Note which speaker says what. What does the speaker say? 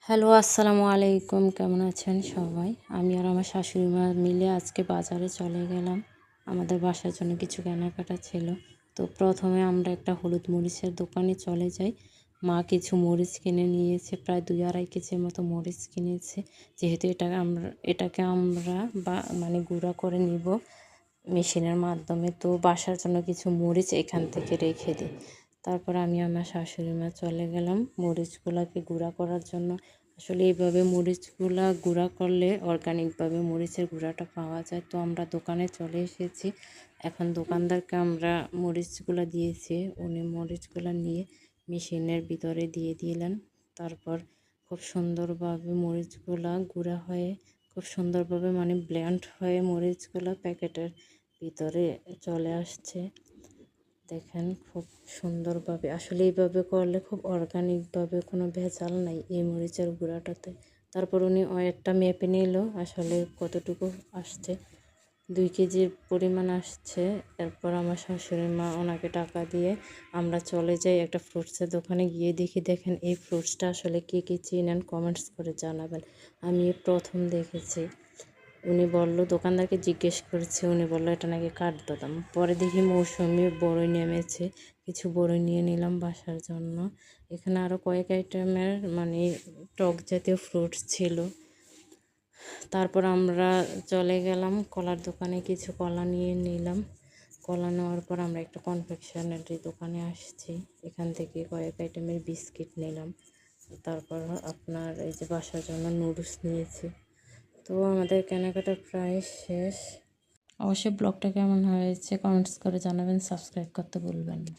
Speaker 1: Hello, আসসালামু আলাইকুম। কেমন আছেন সবাই? আমি আর আমার শাশুড়ি মা মিলে আজকে বাজারে চলে গেলাম। আমাদের বাসার জন্য কিছু কেনাকাটা ছিল। তো প্রথমে আমরা একটা হলুদ মরিচের দোকানে চলে যাই। মা কিছু মরিচ কিনে নিয়েছে, প্রায় 2-2.5 কেজির মতো মরিচ কিনেছে। যেহেতু এটাকে আমরা মানে গুঁড়া করে নিব মেশিনের মাধ্যমে, তো বাসার জন্য কিছু মরিচ এখান থেকে রেখে দিই। তারপর আমি আমার শাশুড়ি মা চলে গেলাম মরিচগুলোকে গুঁড়া করার জন্য। আসলে এইভাবে মরিচগুলা গুঁড়া করলে অর্গানিকভাবে মরিচের গুঁড়াটা পাওয়া যায়। তো আমরা দোকানে চলে এসেছি। এখন দোকানদারকে আমরা মরিচগুলো দিয়েছি, উনি মরিচগুলো নিয়ে মেশিনের ভিতরে দিয়ে দিলেন। তারপর খুব সুন্দরভাবে মরিচগুলা গুঁড়া হয়ে খুব সুন্দরভাবে মানে ব্লেন্ড হয়ে মরিচগুলো প্যাকেটের ভিতরে চলে আসছে। দেখেন খুব সুন্দরভাবে, আসলে এইভাবে করলে খুব অর্গানিকভাবে, কোনো ভেজাল নাই এই মরিচের গুঁড়াটাতে। তারপর উনি ওয়েটটা মেপে নিল, আসলে কতটুকু আসছে, 2 কেজির পরিমাণ আসছে। এরপর আমার শাশুড়ি মা ওনাকে টাকা দিয়ে আমরা চলে যাই একটা ফ্রুটসের দোকানে। গিয়ে দেখেন এই ফ্রুটসটা আসলে কে চিনেন কমেন্টস করে জানাবেন। আমি প্রথম দেখেছি। উনি বলল, দোকানদারকে জিজ্ঞেস করেছে, উনি বলল এটা নাকি কাঠবাদাম। পরে দেখি মৌসুমি বড়ই নেমেছে, কিছু বড়ই নিয়ে নিলাম বাসার জন্য। এখানে আরও কয়েক আইটেমের মানে টক জাতীয় ফ্রুটস ছিল। তারপর আমরা চলে গেলাম কলার দোকানে, কিছু কলা নিয়ে নিলাম। কলা নেওয়ার পর আমরা একটা কনফেকশনারি দোকানে আসছি, এখান থেকে কয়েক আইটেমের বিস্কিট নিলাম। তারপর আপনার এই যে বাসার জন্য নুডলস নিয়েছি। তো আমাদের কেনাকাটা প্রায় শেষ। অবশ্যই ব্লগটা কেমন হয়েছে কমেন্টস করে জানাবেন, সাবস্ক্রাইব করতে ভুলবেন না।